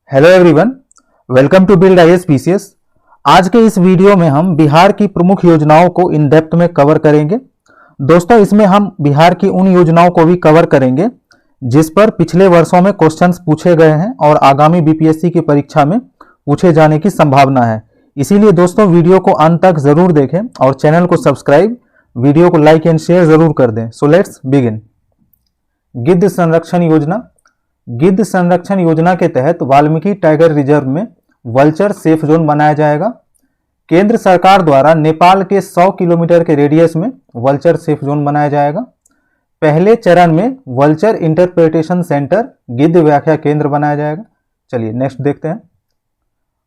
Hello everyone, welcome to build IAS PCS. आज के इस वीडियो में हम बिहार की प्रमुख योजनाओं को इन डेप्थ में कवर करेंगे। दोस्तों, इसमें हम बिहार की उन योजनाओं को भी कवर करेंगे जिस पर पिछले वर्षों में क्वेश्चंस पूछे गए हैं और आगामी बीपीएससी की परीक्षा में पूछे जाने की संभावना है। इसीलिए दोस्तों, वीडियो को अंत तक जरूर देखें और चैनल को सब्सक्राइब, वीडियो को लाइक एंड शेयर जरूर कर दें। So let's begin. गिद्ध संरक्षण योजना। गिद्ध संरक्षण योजना के तहत वाल्मीकि टाइगर रिजर्व में वल्चर सेफ जोन बनाया जाएगा। केंद्र सरकार द्वारा नेपाल के 100 किलोमीटर के रेडियस में वल्चर सेफ जोन बनाया जाएगा। पहले चरण में वल्चर इंटरप्रिटेशन सेंटर गिद्ध व्याख्या केंद्र बनाया जाएगा। चलिए नेक्स्ट देखते हैं।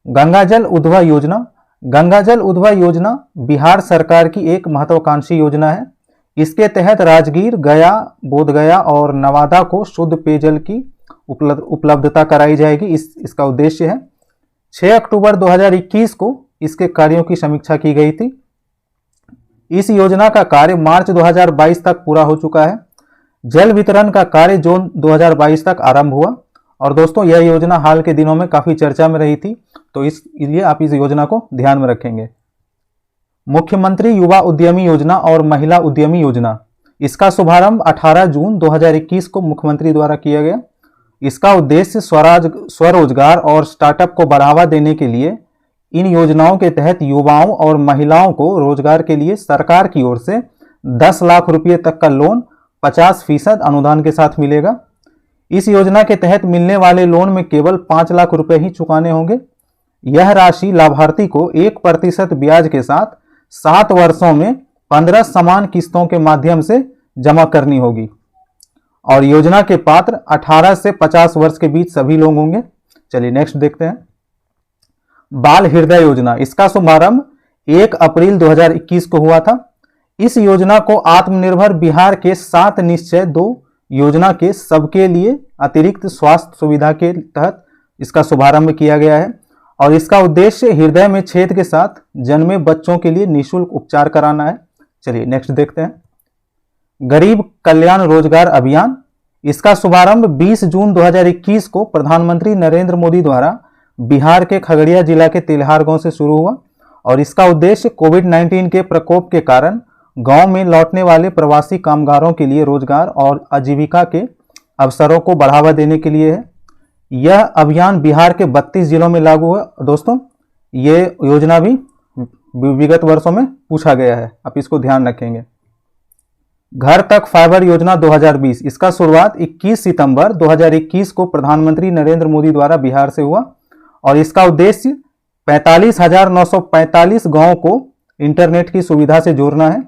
गंगाजल उद्भव योजना। गंगाजल उद्भव योजना बिहार सरकार की एक महत्वाकांक्षी योजना है। इसके तहत राजगीर, गया, बोधगया और नवादा को शुद्ध पेयजल की उपलब्धता कराई जाएगी। इसका उद्देश्य है। 6 अक्टूबर 2021 को इसके कार्यों की समीक्षा की गई थी। इस योजना का कार्य मार्च 2022 तक पूरा हो चुका है। जल वितरण का कार्य जून 2022 तक आरंभ हुआ। और दोस्तों, यह योजना हाल के दिनों में काफी चर्चा में रही थी, तो इसलिए आप इस योजना को ध्यान में रखेंगे। मुख्यमंत्री युवा उद्यमी योजना और महिला उद्यमी योजना। इसका शुभारंभ 18 जून 2021 को मुख्यमंत्री द्वारा किया गया। इसका उद्देश्य स्वरोजगार और स्टार्टअप को बढ़ावा देने के लिए इन योजनाओं के तहत युवाओं और महिलाओं को रोजगार के लिए सरकार की ओर से 10 लाख रुपए तक का लोन 50% अनुदान के साथ मिलेगा। इस योजना के तहत मिलने वाले लोन में केवल 5 लाख रुपए ही चुकाने होंगे। यह राशि लाभार्थी को 1% ब्याज के साथ 7 वर्षों में 15 समान किस्तों के माध्यम से जमा करनी होगी। और योजना के पात्र 18 से 50 वर्ष के बीच सभी लोग होंगे। चलिए नेक्स्ट देखते हैं। बाल हृदय योजना। इसका शुभारंभ 1 अप्रैल 2021 को हुआ था। इस योजना को आत्मनिर्भर बिहार के 7 निश्चय 2 योजना के सबके लिए अतिरिक्त स्वास्थ्य सुविधा के तहत इसका शुभारंभ किया गया है। और इसका उद्देश्य हृदय में छेद के साथ जन्मे बच्चों के लिए निःशुल्क उपचार कराना है। चलिए नेक्स्ट देखते हैं। गरीब कल्याण रोजगार अभियान। इसका शुभारंभ 20 जून 2021 को प्रधानमंत्री नरेंद्र मोदी द्वारा बिहार के खगड़िया जिला के तेल्हार गांव से शुरू हुआ। और इसका उद्देश्य कोविड-19 के प्रकोप के कारण गांव में लौटने वाले प्रवासी कामगारों के लिए रोजगार और आजीविका के अवसरों को बढ़ावा देने के लिए है। यह अभियान बिहार के 32 जिलों में लागू हुआ। दोस्तों, ये योजना भी विगत वर्षों में पूछा गया है, आप इसको ध्यान रखेंगे। घर तक फाइबर योजना 2020। इसका शुरुआत 21 सितंबर 2021 को प्रधानमंत्री नरेंद्र मोदी द्वारा बिहार से हुआ। और इसका उद्देश्य 45,945 गांवों को इंटरनेट की सुविधा से जोड़ना है।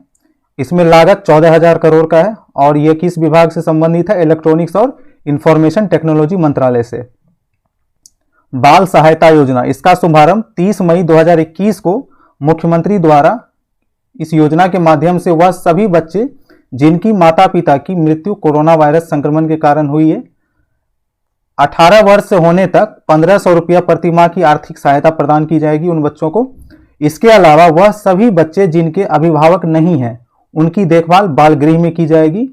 इसमें लागत 14,000 करोड़ का है। और यह किस विभाग से संबंधित है? इलेक्ट्रॉनिक्स और इंफॉर्मेशन टेक्नोलॉजी मंत्रालय से। बाल सहायता योजना। इसका शुभारंभ 30 मई 2021 को मुख्यमंत्री द्वारा इस योजना के माध्यम से वह सभी बच्चे जिनकी माता पिता की मृत्यु कोरोना वायरस संक्रमण के कारण हुई है 18 वर्ष से होने तक 1500 रुपया प्रति माह की आर्थिक सहायता प्रदान की जाएगी उन बच्चों को। इसके अलावा वह सभी बच्चे जिनके अभिभावक नहीं हैं उनकी देखभाल बाल गृह में की जाएगी।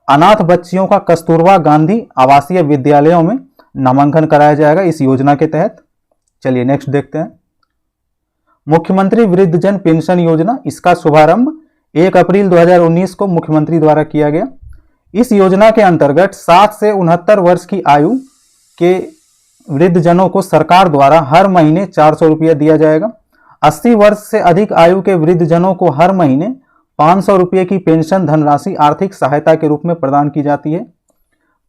अनाथ बच्चियों का कस्तूरबा गांधी आवासीय विद्यालयों में नामांकन कराया जाएगा इस योजना के तहत। चलिए नेक्स्ट देखते हैं। मुख्यमंत्री वृद्धजन पेंशन योजना। इसका शुभारंभ 1 अप्रैल 2019 को मुख्यमंत्री द्वारा किया गया। इस योजना के अंतर्गत 60 से 69 वर्ष की आयु के वृद्धजनों को सरकार द्वारा हर महीने 400 रुपया दिया जाएगा। 80 वर्ष से अधिक आयु के वृद्धजनों को हर महीने 500 रुपये की पेंशन धनराशि आर्थिक सहायता के रूप में प्रदान की जाती है।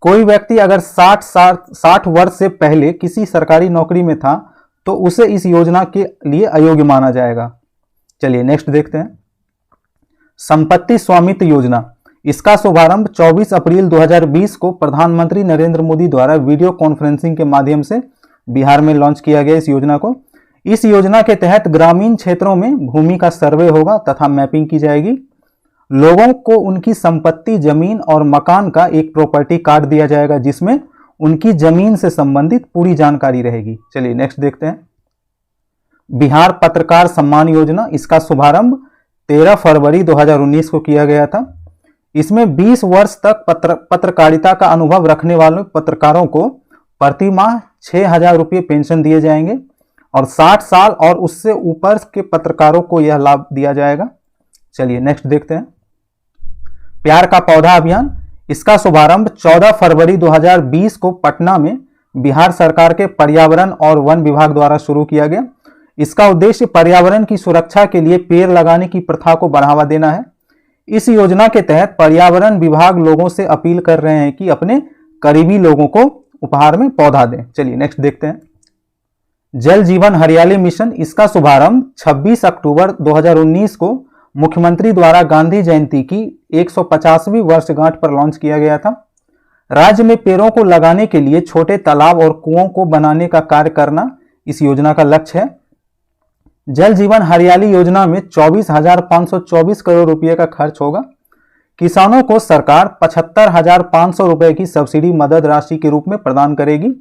कोई व्यक्ति अगर 60 वर्ष से पहले किसी सरकारी नौकरी में था तो उसे इस योजना के लिए अयोग्य माना जाएगा। चलिए नेक्स्ट देखते हैं। संपत्ति स्वामित्व योजना। इसका शुभारंभ 24 अप्रैल 2020 को प्रधानमंत्री नरेंद्र मोदी द्वारा वीडियो कॉन्फ्रेंसिंग के माध्यम से बिहार में लॉन्च किया गया इस योजना को। इस योजना के तहत ग्रामीण क्षेत्रों में भूमि का सर्वे होगा तथा मैपिंग की जाएगी। लोगों को उनकी संपत्ति, जमीन और मकान का एक प्रॉपर्टी कार्ड दिया जाएगा जिसमें उनकी जमीन से संबंधित पूरी जानकारी रहेगी। चलिए नेक्स्ट देखते हैं। बिहार पत्रकार सम्मान योजना। इसका शुभारंभ 13 फरवरी 2019 को किया गया था। इसमें 20 वर्ष तक पत्रकारिता का अनुभव रखने वाले पत्रकारों को प्रति माह 6,000 रुपये पेंशन दिए जाएंगे और 60 साल और उससे ऊपर के पत्रकारों को यह लाभ दिया जाएगा। चलिए नेक्स्ट देखते हैं। प्यार का पौधा अभियान, इसका शुभारंभ 14 फरवरी 2020 को पटना में बिहार सरकार के पर्यावरण और वन विभाग द्वारा शुरू किया गया। इसका उद्देश्य पर्यावरण की सुरक्षा के लिए पेड़ लगाने की प्रथा को बढ़ावा देना है। इस योजना के तहत पर्यावरण विभाग लोगों से अपील कर रहे हैं कि अपने करीबी लोगों को उपहार में पौधा दें। चलिए नेक्स्ट देखते हैं। जल जीवन हरियाली मिशन, इसका शुभारंभ 26 अक्टूबर 2019 को मुख्यमंत्री द्वारा गांधी जयंती की 150वीं वर्षगांठ पर लॉन्च किया गया था। राज्य में पेड़ों को लगाने के लिए छोटे तालाब और कुओं को बनाने का कार्य करना इस योजना का लक्ष्य है। जल जीवन हरियाली योजना में 24,524 करोड़ रुपए का खर्च होगा। किसानों को सरकार 75,500 रुपए की सब्सिडी मदद राशि के रूप में प्रदान करेगी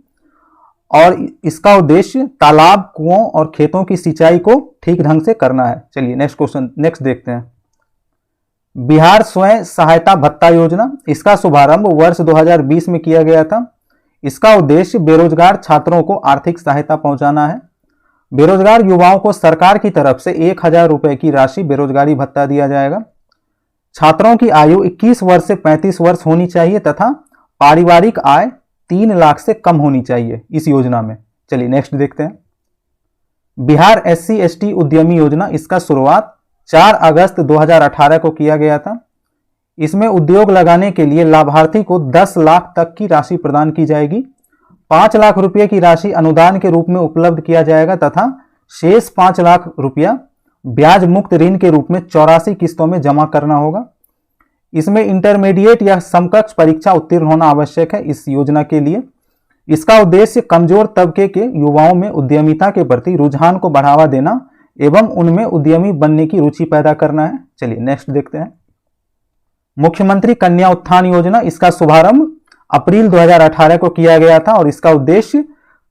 और इसका उद्देश्य तालाब, कुओं और खेतों की सिंचाई को ठीक ढंग से करना है। चलिए नेक्स्ट देखते हैं। बिहार स्वयं सहायता भत्ता योजना, इसका शुभारंभ वर्ष 2020 में किया गया था। इसका उद्देश्य बेरोजगार छात्रों को आर्थिक सहायता पहुंचाना है। बेरोजगार युवाओं को सरकार की तरफ से 1,000 रुपए की राशि बेरोजगारी भत्ता दिया जाएगा। छात्रों की आयु 21 वर्ष से 35 वर्ष होनी चाहिए तथा पारिवारिक आय 3 लाख से कम होनी चाहिए इस योजना में। चलिए नेक्स्ट देखते हैं। बिहार SC/ST उद्यमी योजना, इसका शुरुआत 4 अगस्त 2018 को किया गया था। इसमें उद्योग लगाने के लिए लाभार्थी को 10 लाख तक की राशि प्रदान की जाएगी। 5 लाख रुपए की राशि अनुदान के रूप में उपलब्ध किया जाएगा तथा शेष 5 लाख रुपया ब्याज मुक्त ऋण के रूप में 84 किस्तों में जमा करना होगा। इसमें इंटरमीडिएट या समकक्ष परीक्षा उत्तीर्ण होना आवश्यक है इस योजना के लिए। इसका उद्देश्य कमजोर तबके के युवाओं में उद्यमिता के प्रति रुझान को बढ़ावा देना एवं उनमें उद्यमी बनने की रुचि पैदा करना है। चलिए नेक्स्ट देखते हैं। मुख्यमंत्री कन्या उत्थान योजना, इसका शुभारंभ अप्रैल 2018 को किया गया था और इसका उद्देश्य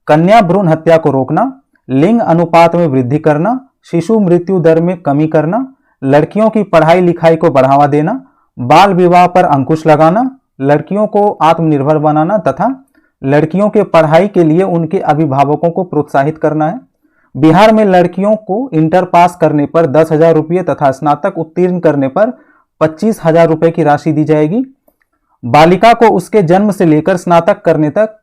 कन्या भ्रूण हत्या को रोकना, लिंग अनुपात में वृद्धि करना, शिशु मृत्यु दर में कमी करना, लड़कियों की पढ़ाई लिखाई को बढ़ावा देना, बाल विवाह पर अंकुश लगाना, लड़कियों को आत्मनिर्भर बनाना तथा लड़कियों के पढ़ाई के लिए उनके अभिभावकों को प्रोत्साहित करना है। बिहार में लड़कियों को इंटर पास करने पर 10,000 रुपये तथा स्नातक उत्तीर्ण करने पर 25,000 रुपये की राशि दी जाएगी। बालिका को उसके जन्म से लेकर स्नातक करने तक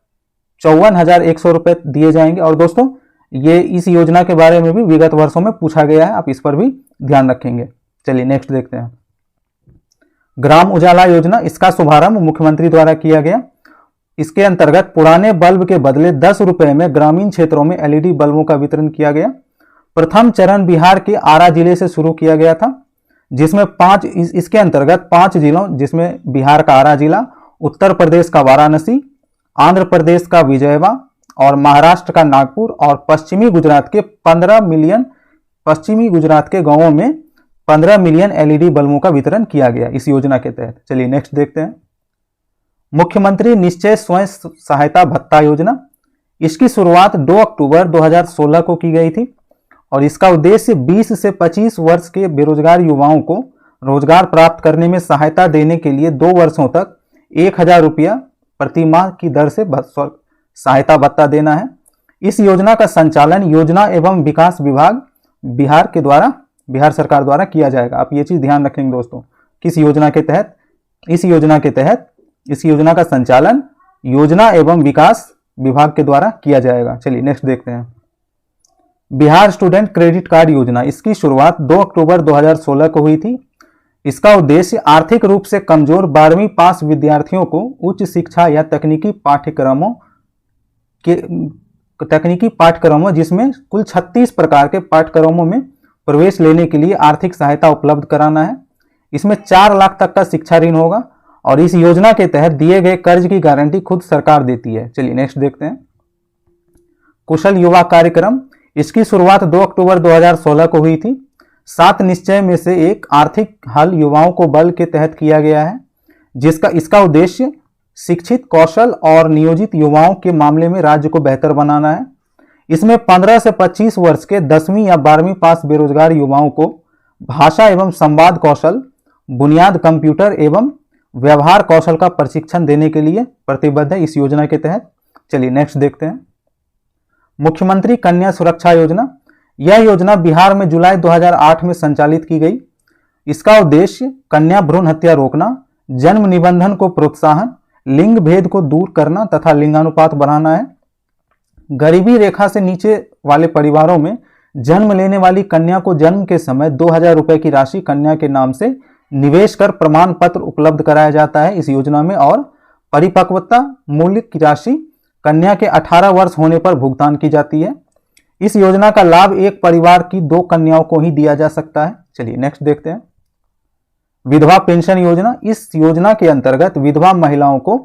54,100 रुपये दिए जाएंगे। और दोस्तों ये इस योजना के बारे में भी विगत वर्षों में पूछा गया है, आप इस पर भी ध्यान रखेंगे। चलिए नेक्स्ट देखते हैं। ग्राम उजाला योजना, इसका शुभारंभ मुख्यमंत्री द्वारा किया गया। इसके अंतर्गत पुराने बल्ब के बदले 10 रुपए में ग्रामीण क्षेत्रों में LED बल्बों का वितरण किया गया। प्रथम चरण बिहार के आरा जिले से शुरू किया गया था, जिसमें इसके अंतर्गत 5 जिलों, जिसमें बिहार का आरा जिला, उत्तर प्रदेश का वाराणसी, आंध्र प्रदेश का विजयवाड़ा और महाराष्ट्र का नागपुर और पश्चिमी गुजरात के गांवों में 15 मिलियन LED बल्बों का वितरण किया गया इस योजना के तहत। चलिए नेक्स्ट देखते हैं। मुख्यमंत्री निश्चय स्वयं सहायता भत्ता योजना, इसकी शुरुआत 2 अक्टूबर 2016 को की गई थी और इसका उद्देश्य 20 से 25 वर्ष के बेरोजगार युवाओं को रोजगार प्राप्त करने में सहायता देने के लिए 2 वर्षों तक 1,000 रुपया प्रति माह की दर से सहायता भत्ता देना है। इस योजना का संचालन योजना एवं विकास विभाग बिहार सरकार द्वारा किया जाएगा। आप ये चीज ध्यान रखेंगे दोस्तों, किस योजना के तहत, इस योजना का संचालन योजना एवं विकास विभाग के द्वारा किया जाएगा। चलिए नेक्स्ट देखते हैं। बिहार स्टूडेंट क्रेडिट कार्ड योजना, इसकी शुरुआत 2 अक्टूबर 2016 को हुई थी। इसका उद्देश्य आर्थिक रूप से कमजोर 12वीं पास विद्यार्थियों को उच्च शिक्षा या तकनीकी पाठ्यक्रमों जिसमें कुल 36 प्रकार के पाठ्यक्रमों में प्रवेश लेने के लिए आर्थिक सहायता उपलब्ध कराना है। इसमें 4 लाख तक का शिक्षा ऋण होगा और इस योजना के तहत दिए गए कर्ज की गारंटी खुद सरकार देती है। चलिए नेक्स्ट देखते हैं। कुशल युवा कार्यक्रम, इसकी शुरुआत 2 अक्टूबर 2016 को हुई थी। 7 निश्चय में से एक आर्थिक हल युवाओं को बल के तहत किया गया है, इसका उद्देश्य शिक्षित, कौशल और नियोजित युवाओं के मामले में राज्य को बेहतर बनाना है। इसमें 15 से 25 वर्ष के 10वीं या 12वीं पास बेरोजगार युवाओं को भाषा एवं संवाद कौशल, बुनियाद कंप्यूटर एवं व्यवहार कौशल का प्रशिक्षण देने के लिए प्रतिबद्ध है इस योजना के तहत। चलिए नेक्स्ट देखते हैं। मुख्यमंत्री कन्या सुरक्षा योजना, यह योजना बिहार में जुलाई 2008 में संचालित की गई। इसका उद्देश्य कन्या भ्रूण हत्या रोकना, जन्म निबंधन को प्रोत्साहन, लिंग भेद को दूर करना तथा लिंगानुपात बढ़ाना है। गरीबी रेखा से नीचे वाले परिवारों में जन्म लेने वाली कन्या को जन्म के समय 2000 रुपए की राशि कन्या के नाम से निवेश कर प्रमाण पत्र उपलब्ध कराया जाता है इस योजना में, और परिपक्वता मूल्य की राशि कन्या के 18 वर्ष होने पर भुगतान की जाती है। इस योजना का लाभ एक परिवार की 2 कन्याओं को ही दिया जा सकता है। चलिए नेक्स्ट देखते हैं। विधवा पेंशन योजना, इस योजना के अंतर्गत विधवा महिलाओं को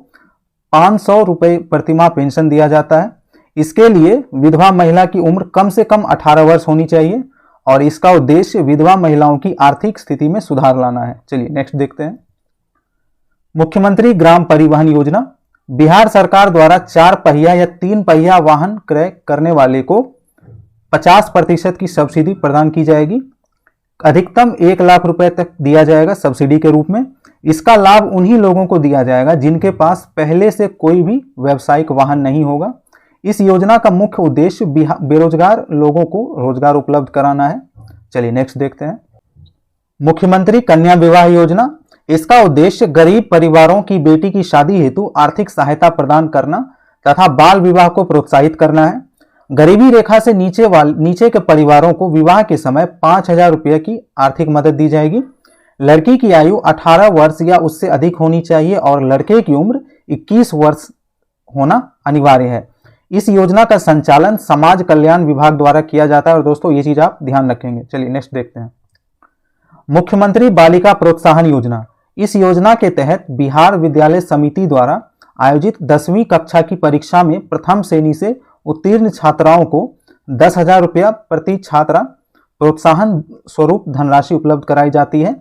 500 रुपए प्रतिमाह पेंशन दिया जाता है। इसके लिए विधवा महिला की उम्र कम से कम 18 वर्ष होनी चाहिए और इसका उद्देश्य विधवा महिलाओं की आर्थिक स्थिति में सुधार लाना है। चलिए नेक्स्ट देखते हैं। मुख्यमंत्री ग्राम परिवहन योजना, बिहार सरकार द्वारा 4 पहिया या 3 पहिया वाहन क्रय करने वाले को 50% की सब्सिडी प्रदान की जाएगी। अधिकतम 1 लाख रुपए तक दिया जाएगा सब्सिडी के रूप में। इसका लाभ उन्हीं लोगों को दिया जाएगा जिनके पास पहले से कोई भी व्यावसायिक वाहन नहीं होगा। इस योजना का मुख्य उद्देश्य बेरोजगार लोगों को रोजगार उपलब्ध कराना है। चलिए नेक्स्ट देखते हैं। मुख्यमंत्री कन्या विवाह योजना, इसका उद्देश्य गरीब परिवारों की बेटी की शादी हेतु आर्थिक सहायता प्रदान करना तथा बाल विवाह को प्रोत्साहित करना है। गरीबी रेखा से नीचे के परिवारों को विवाह के समय 5000 रुपये की आर्थिक मदद दी जाएगी। लड़की की आयु 18 वर्ष या उससे अधिक होनी चाहिए और लड़के की उम्र 21 वर्ष होना अनिवार्य है। इस योजना का संचालन समाज कल्याण विभाग द्वारा किया जाता है और दोस्तों ये चीज आप ध्यान रखेंगे। चलिए नेक्स्ट देखते हैं। मुख्यमंत्री बालिका प्रोत्साहन योजना, इस योजना के तहत बिहार विद्यालय समिति द्वारा आयोजित 10वीं कक्षा की परीक्षा में प्रथम श्रेणी से उत्तीर्ण छात्राओं को 10,000 रुपया प्रति छात्रा प्रोत्साहन स्वरूप धनराशि उपलब्ध कराई जाती है।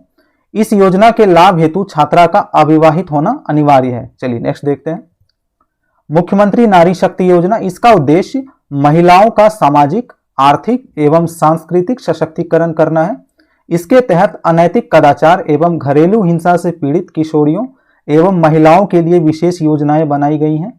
इस योजना के लाभ हेतु छात्रा का अविवाहित होना अनिवार्य है। चलिए नेक्स्ट देखते हैं। मुख्यमंत्री नारी शक्ति योजना, इसका उद्देश्य महिलाओं का सामाजिक, आर्थिक एवं सांस्कृतिक सशक्तिकरण करना है। इसके तहत अनैतिक कदाचार एवं घरेलू हिंसा से पीड़ित किशोरियों एवं महिलाओं के लिए विशेष योजनाएं बनाई गई हैं।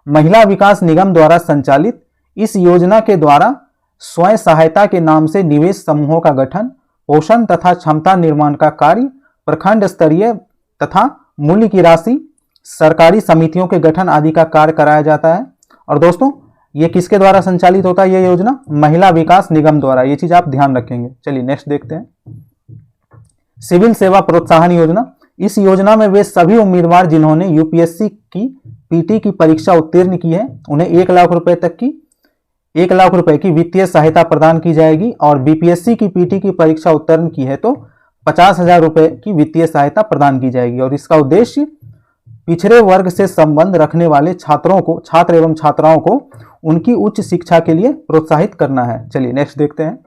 महिला विकास निगम द्वारा संचालित इस योजना के द्वारा स्वयं सहायता के नाम से निवेश समूहों का गठन, पोषण तथा क्षमता निर्माण का कार्य, प्रखंड स्तरीय तथा मूल्य की राशि, सरकारी समितियों के गठन आदि का कार्य कराया जाता है। और दोस्तों ये किसके द्वारा संचालित होता है ये योजना? महिला विकास निगम द्वारा। ये चीज आप ध्यान रखेंगे। चलिए नेक्स्ट देखते हैं। सिविल सेवा प्रोत्साहन योजना, इस योजना में वे सभी उम्मीदवार जिन्होंने यूपीएससी की पीटी की परीक्षा उत्तीर्ण की है उन्हें 1 लाख रुपए की वित्तीय सहायता प्रदान की जाएगी और बीपीएससी की पीटी की परीक्षा उत्तीर्ण की है तो 50,000 रुपए की वित्तीय सहायता प्रदान की जाएगी। और इसका उद्देश्य पिछड़े वर्ग से संबंध रखने वाले छात्र एवं छात्राओं को उनकी उच्च शिक्षा के लिए प्रोत्साहित करना है। चलिए नेक्स्ट देखते हैं।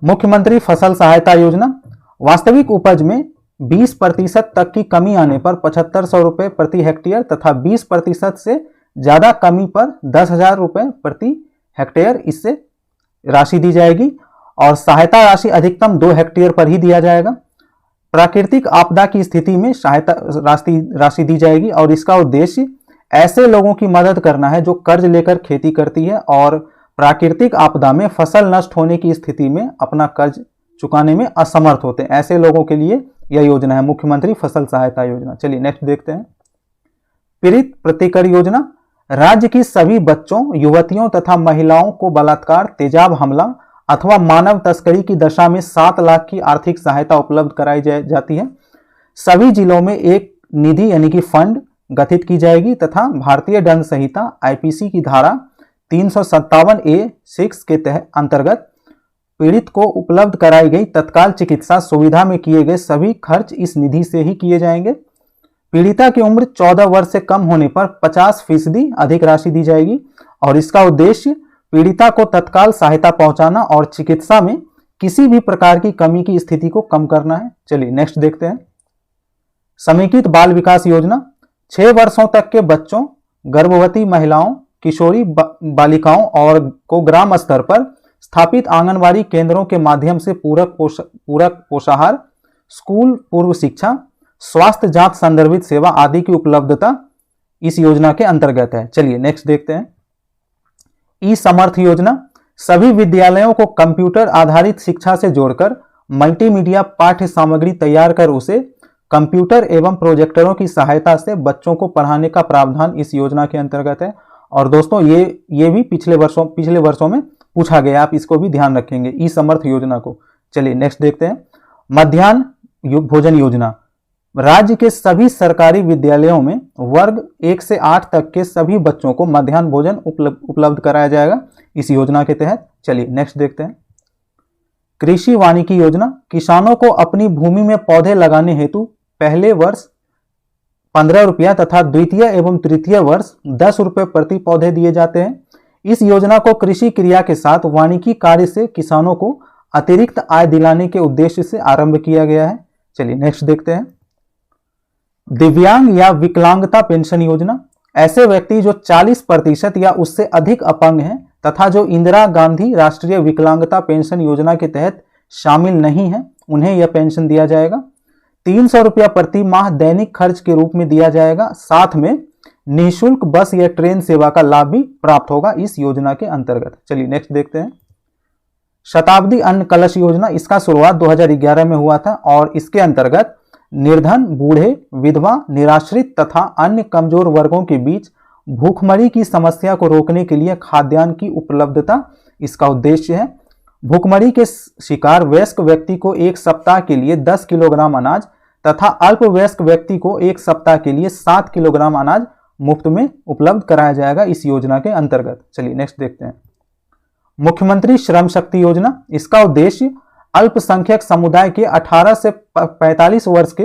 मुख्यमंत्री फसल सहायता योजना, वास्तविक उपज में 20% तक की कमी आने पर 7500 रुपए प्रति हेक्टेयर तथा 20% से ज्यादा कमी पर 10,000 रुपए प्रति हेक्टेयर इससे राशि दी जाएगी और सहायता राशि अधिकतम 2 हेक्टेयर पर ही दिया जाएगा। प्राकृतिक आपदा की स्थिति में सहायता राशि दी जाएगी और इसका उद्देश्य ऐसे लोगों की मदद करना है जो कर्ज लेकर खेती करती है और प्राकृतिक आपदा में फसल नष्ट होने की स्थिति में अपना कर्ज चुकाने में असमर्थ होते हैं। ऐसे लोगों के लिए यह योजना है मुख्यमंत्री फसल सहायता योजना। चलिए नेक्स्ट देखते हैं। पीड़ित प्रतिकर योजना, राज्य की सभी बच्चों, युवतियों तथा महिलाओं को बलात्कार, तेजाब हमला अथवा मानव तस्करी की दशा में 7 लाख की आर्थिक सहायता उपलब्ध कराई जाती है। सभी जिलों में एक निधि यानी कि फंड गठित की जाएगी तथा भारतीय दंड संहिता आईपीसी की धारा 357A(6) के तहत अंतर्गत पीड़ित को उपलब्ध कराई गई तत्काल चिकित्सा सुविधा में किए गए सभी खर्च इस निधि से ही किए जाएंगे। पीड़िता की उम्र 14 वर्ष से कम होने पर 50% अधिक राशि दी जाएगी और इसका उद्देश्य पीड़िता को तत्काल सहायता पहुंचाना और चिकित्सा में किसी भी प्रकार की कमी की स्थिति को कम करना है। चलिए नेक्स्ट देखते हैं। समेकित बाल विकास योजना, 6 वर्षों तक के बच्चों, गर्भवती महिलाओं, किशोरी बालिकाओं और को ग्राम स्तर पर स्थापित आंगनबाड़ी केंद्रों के माध्यम से पूरक पोषाहार, स्कूल पूर्व शिक्षा, स्वास्थ्य जांच संदर्भित सेवा आदि की उपलब्धता इस योजना के अंतर्गत है। चलिए नेक्स्ट देखते हैं। ई समर्थ योजना सभी विद्यालयों को कंप्यूटर आधारित शिक्षा से जोड़कर मल्टीमीडिया पाठ्य सामग्री तैयार कर उसे कंप्यूटर एवं प्रोजेक्टरों की सहायता से बच्चों को पढ़ाने का प्रावधान इस योजना के अंतर्गत है। और दोस्तों ये भी पिछले वर्षों में पूछा गया, आप इसको भी ध्यान रखेंगे ई समर्थ योजना को। चलिए नेक्स्ट देखते हैं। मध्याह्न भोजन योजना राज्य के सभी सरकारी विद्यालयों में वर्ग 1 से 8 तक के सभी बच्चों को मध्याह्न भोजन उपलब्ध कराया जाएगा इस योजना के तहत। चलिए नेक्स्ट देखते हैं। कृषि वानिकी योजना किसानों को अपनी भूमि में पौधे लगाने हेतु पहले वर्ष 15 रुपया तथा द्वितीय एवं तृतीय वर्ष 10 रुपये प्रति पौधे दिए जाते हैं। इस योजना को कृषि क्रिया के साथ वानिकी कार्य से किसानों को अतिरिक्त आय दिलाने के उद्देश्य से आरंभ किया गया है। चलिए नेक्स्ट देखते हैं। दिव्यांग या विकलांगता पेंशन योजना ऐसे व्यक्ति जो 40% या उससे अधिक अपंग हैं तथा जो इंदिरा गांधी राष्ट्रीय विकलांगता पेंशन योजना के तहत शामिल नहीं है, उन्हें यह पेंशन दिया जाएगा। 300 रुपया प्रति माह दैनिक खर्च के रूप में दिया जाएगा। साथ में निःशुल्क बस या ट्रेन सेवा का लाभ भी प्राप्त होगा इस योजना के अंतर्गत। चलिए नेक्स्ट देखते हैं। शताब्दी अन्न कलश योजना, इसका शुरुआत 2011 में हुआ था और इसके अंतर्गत निर्धन, बूढ़े, विधवा, निराश्रित तथा अन्य कमजोर वर्गों के बीच भूखमरी की समस्या को रोकने के लिए खाद्यान्न की उपलब्धता इसका उद्देश्य है। भूखमरी के शिकार वयस्क व्यक्ति को 1 सप्ताह के लिए 10 किलोग्राम अनाज तथा अल्प वयस्क व्यक्ति को 1 सप्ताह के लिए 7 किलोग्राम अनाज मुफ्त में उपलब्ध कराया जाएगा इस योजना के अंतर्गत। चलिए नेक्स्ट देखते हैं। मुख्यमंत्री श्रम शक्ति योजना, इसका उद्देश्य अल्पसंख्यक समुदाय के 18 से 45 वर्ष के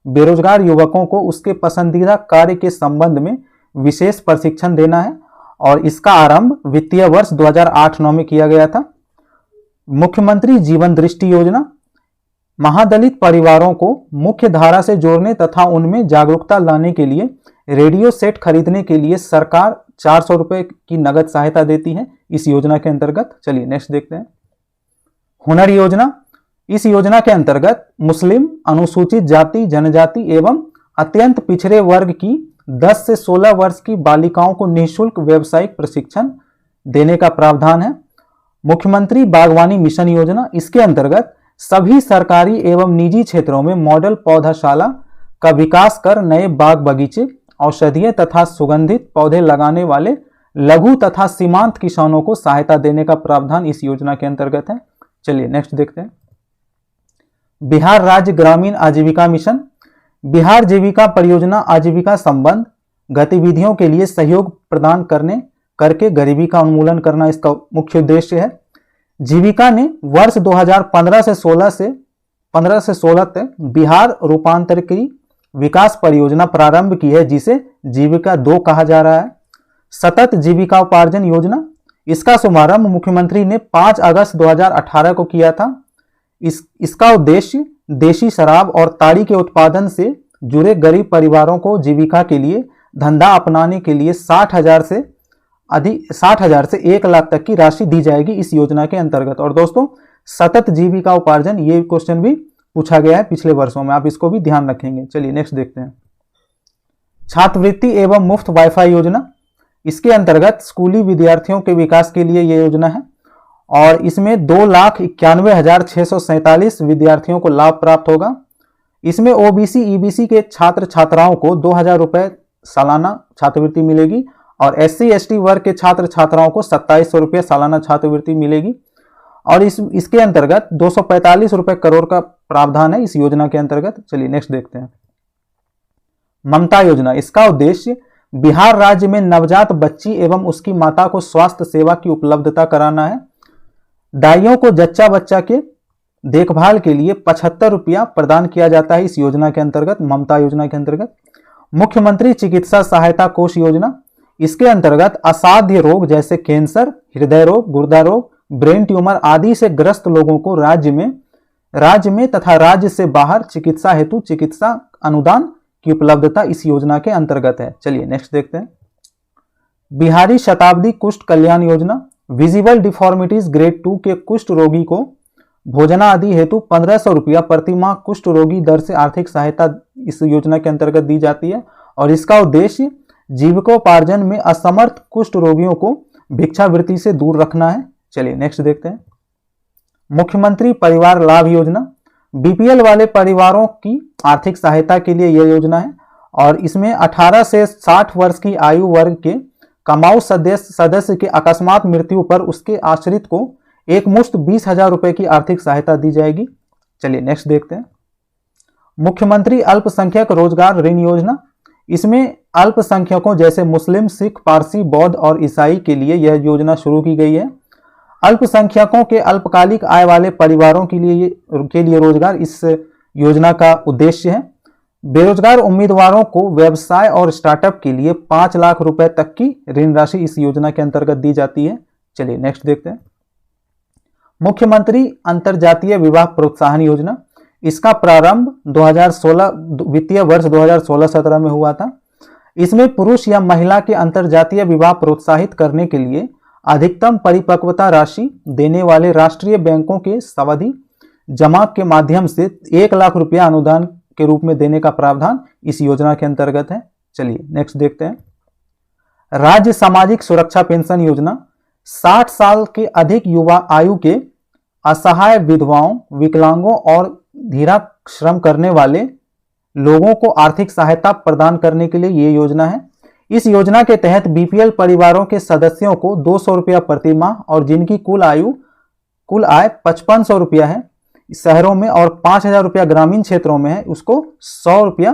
बेरोजगार युवकों को उसके पसंदीदा कार्य के संबंध में विशेष प्रशिक्षण देना है और इसका आरंभ वित्तीय वर्ष 2008-9 में किया गया था। मुख्यमंत्री जीवन दृष्टि योजना महादलित परिवारों को मुख्य धारा से जोड़ने तथा उनमें जागरूकता लाने के लिए रेडियो सेट खरीदने के लिए सरकार 400 रुपये की नगद सहायता देती है इस योजना के अंतर्गत। चलिए नेक्स्ट देखते हैं। हुनर योजना, इस योजना के अंतर्गत मुस्लिम, अनुसूचित जाति, जनजाति एवं अत्यंत पिछड़े वर्ग की 10 से 16 वर्ष की बालिकाओं को निःशुल्क व्यावसायिक प्रशिक्षण देने का प्रावधान है। मुख्यमंत्री बागवानी मिशन योजना, इसके अंतर्गत सभी सरकारी एवं निजी क्षेत्रों में मॉडल पौधाशाला का विकास कर नए बाग बगीचे, औषधीय तथा सुगंधित पौधे लगाने वाले लघु तथा सीमांत किसानों को सहायता देने का प्रावधान इस योजना के अंतर्गत है। चलिए नेक्स्ट देखते हैं। बिहार राज्य ग्रामीण आजीविका मिशन, बिहार जीविका परियोजना आजीविका संबंध गतिविधियों के लिए सहयोग प्रदान करके गरीबी का उन्मूलन करना इसका मुख्य उद्देश्य है। जीविका ने वर्ष 2015 से 16 तक बिहार रूपांतरित विकास परियोजना प्रारंभ की है जिसे जीविका 2 कहा जा रहा है। सतत जीविका उपार्जन योजना, इसका शुभारंभ मुख्यमंत्री ने 5 अगस्त 2018 को किया था। इसका उद्देश्य देशी शराब और ताड़ी के उत्पादन से जुड़े गरीब परिवारों को जीविका के लिए धंधा अपनाने के लिए 60,000 से 1 लाख तक की राशि दी जाएगी इस योजना के अंतर्गत। और दोस्तों सतत जीविका उपार्जन ये क्वेश्चन भी पूछा गया है पिछले वर्षों में, आप इसको भी ध्यान रखेंगे। चलिए नेक्स्ट देखते हैं। छात्रवृत्ति एवं मुफ्त वाईफाई योजना, इसके अंतर्गत स्कूली विद्यार्थियों के विकास के लिए यह योजना है और इसमें 2,91,647 विद्यार्थियों को लाभ प्राप्त होगा। इसमें ओबीसी ईबीसी के छात्र छात्राओं को 2,000 रुपये सालाना छात्रवृत्ति मिलेगी और एससी एसटी वर्ग के छात्र छात्राओं को 2,700 रुपये सालाना छात्रवृत्ति मिलेगी और इसके अंतर्गत 245 रुपये करोड़ का प्रावधान है इस योजना के अंतर्गत। चलिए नेक्स्ट देखते हैं। ममता योजना, इसका उद्देश्य बिहार राज्य में नवजात बच्ची एवं उसकी माता को स्वास्थ्य सेवा की उपलब्धता कराना है। दाइयों को जच्चा बच्चा के देखभाल के लिए 75 रुपया प्रदान किया जाता है इस योजना के अंतर्गत, ममता योजना के अंतर्गत। मुख्यमंत्री चिकित्सा सहायता कोष योजना, इसके अंतर्गत असाध्य रोग जैसे कैंसर, हृदय रोग, गुर्दा रोग, ब्रेन ट्यूमर आदि से ग्रस्त लोगों को राज्य में तथा राज्य से बाहर चिकित्सा हेतु चिकित्सा अनुदान की उपलब्धता इस योजना के अंतर्गत है। चलिए नेक्स्ट देखते हैं। बिहारी शताब्दी कुष्ठ Kalyan Yojana, visible deformities grade 2 के कुष्ठ रोगी को भोजना आदि हेतु 1500 रुपया प्रति माह कुष्ठ रोगी दर से आर्थिक सहायता इस योजना के अंतर्गत दी जाती है और इसका उद्देश्य जीविकोपार्जन में असमर्थ कुष्ठ रोगियों को भिक्षावृत्ति से दूर रखना है। चलिए नेक्स्ट देखते हैं। मुख्यमंत्री परिवार लाभ योजना, बीपीएल वाले परिवारों की आर्थिक सहायता के लिए यह योजना है और इसमें 18 से 60 वर्ष की आयु वर्ग के कमाऊ सदस्य के अकस्मात मृत्यु पर उसके आश्रित को एक मुश्त 20,000 रुपए की आर्थिक सहायता दी जाएगी। चलिए नेक्स्ट देखते हैं। मुख्यमंत्री अल्पसंख्यक रोजगार ऋण योजना, इसमें अल्पसंख्यकों जैसे मुस्लिम, सिख, पारसी, बौद्ध और ईसाई के लिए यह योजना शुरू की गई है। अल्पसंख्यकों के अल्पकालिक आय वाले परिवारों के लिए रोजगार इस योजना का उद्देश्य है। बेरोजगार उम्मीदवारों को व्यवसाय और स्टार्टअप के लिए 5 लाख रुपए तक की ऋण राशि इस योजना के अंतर्गत दी जाती है। चलिए नेक्स्ट देखते हैं। मुख्यमंत्री अंतरजातीय विवाह प्रोत्साहन योजना, इसका प्रारंभ 2016 वित्तीय वर्ष 2016-17 में हुआ था। इसमें पुरुष या महिला के अंतरजातीय विवाह प्रोत्साहित करने के लिए अधिकतम परिपक्वता राशि देने वाले राष्ट्रीय बैंकों के सावधि जमा के माध्यम से 1 लाख रुपया अनुदान के रूप में देने का प्रावधान इस योजना के अंतर्गत है। चलिए नेक्स्ट देखते हैं। राज्य सामाजिक सुरक्षा पेंशन योजना, 60 साल के अधिक युवा आयु के असहाय विधवाओं, विकलांगों और धीरा श्रम करने वाले लोगों को आर्थिक सहायता प्रदान करने के लिए ये योजना है। इस योजना के तहत बीपीएल परिवारों के सदस्यों को 200 रुपया प्रति माह और जिनकी कुल आय 5500 रुपया है शहरों में और 5000 रुपया ग्रामीण क्षेत्रों में है, उसको 100 रुपया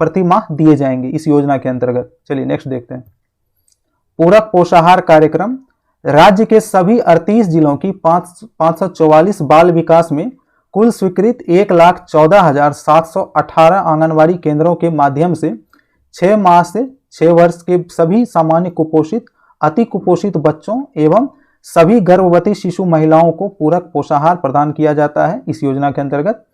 प्रति माह दिए जाएंगे इस योजना के अंतर्गत। चलिए नेक्स्ट देखते हैं। पूरक पोषाहार कार्यक्रम, राज्य के सभी 38 जिलों की 544 बाल विकास में कुल स्वीकृत 1,14,718 आंगनवाड़ी केंद्रों के माध्यम से 6 माह से 6 वर्ष के सभी सामान्य कुपोषित, अति कुपोषित बच्चों एवं सभी गर्भवती शिशु महिलाओं को पूरक पोषाहार प्रदान किया जाता है इस योजना के अंतर्गत।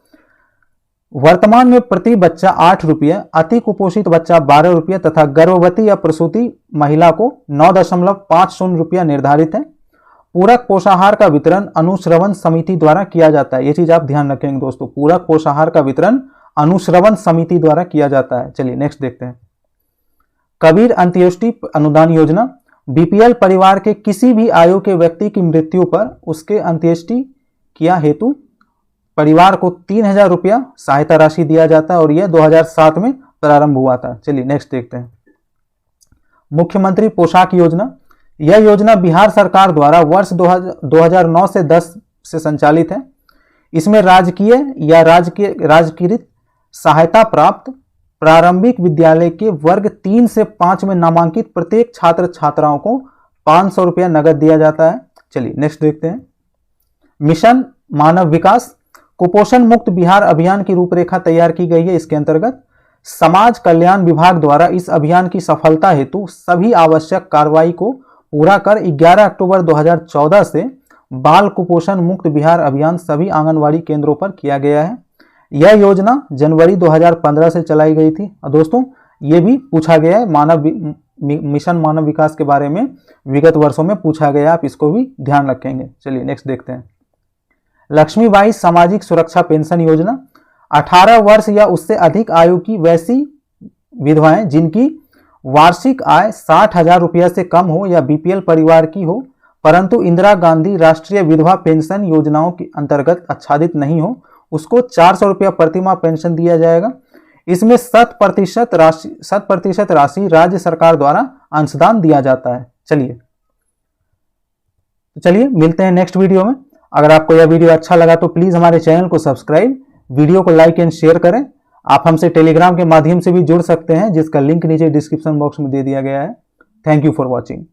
वर्तमान में प्रति बच्चा 8 रुपये, अति कुपोषित बच्चा 12 रुपये तथा गर्भवती या प्रसूति महिला को 9.50 रुपया निर्धारित है। पूरक पोषाहार का वितरण अनुश्रवण समिति द्वारा किया जाता है। ये चीज आप ध्यान रखेंगे दोस्तों, पूरक पोषाहार का वितरण अनुश्रवण समिति द्वारा किया जाता है। चलिए नेक्स्ट देखते हैं। कबीर अंत्येष्टि अनुदान योजना, बीपीएल परिवार के किसी भी आयु के व्यक्ति की मृत्यु पर उसके अंत्येष्टि किया हेतु परिवार को 3,000 रुपया सहायता राशि दिया जाता है और यह 2007 में प्रारंभ हुआ था। चलिए नेक्स्ट देखते हैं। मुख्यमंत्री पोशाक योजना, यह योजना बिहार सरकार द्वारा वर्ष 2009 से 10 से संचालित है। इसमें राजकीय या राजकीकृत सहायता प्राप्त प्रारंभिक विद्यालय के वर्ग 3 से 5 में नामांकित प्रत्येक छात्र छात्राओं को 500 रुपया नगद दिया जाता है। चलिए नेक्स्ट देखते हैं। मिशन मानव विकास, कुपोषण मुक्त बिहार अभियान की रूपरेखा तैयार की गई है। इसके अंतर्गत समाज कल्याण विभाग द्वारा इस अभियान की सफलता हेतु सभी आवश्यक कार्रवाई को पूरा कर 11 अक्टूबर 2014 से बाल कुपोषण मुक्त बिहार अभियान सभी आंगनवाड़ी केंद्रों पर किया गया है। यह योजना जनवरी 2015 से चलाई गई थी। और दोस्तों ये भी पूछा गया है, मिशन मानव विकास के बारे में विगत वर्षों में पूछा गया, आप इसको भी ध्यान रखेंगे। चलिए नेक्स्ट देखते हैं। लक्ष्मीबाई सामाजिक सुरक्षा पेंशन योजना, 18 वर्ष या उससे अधिक आयु की वैसी विधवाएं जिनकी वार्षिक आय 60,000 रुपया से कम हो या बीपीएल परिवार की हो परंतु इंदिरा गांधी राष्ट्रीय विधवा पेंशन योजनाओं के अंतर्गत आच्छादित नहीं हो, उसको 400 रुपया प्रति माह पेंशन दिया जाएगा। इसमें 100% राशि राज्य सरकार द्वारा अंशदान दिया जाता है। चलिए मिलते हैं नेक्स्ट वीडियो में। अगर आपको यह वीडियो अच्छा लगा तो प्लीज हमारे चैनल को सब्सक्राइब, वीडियो को लाइक एंड शेयर करें। आप हमसे टेलीग्राम के माध्यम से भी जुड़ सकते हैं जिसका लिंक नीचे डिस्क्रिप्शन बॉक्स में दे दिया गया है। Thank you for watching.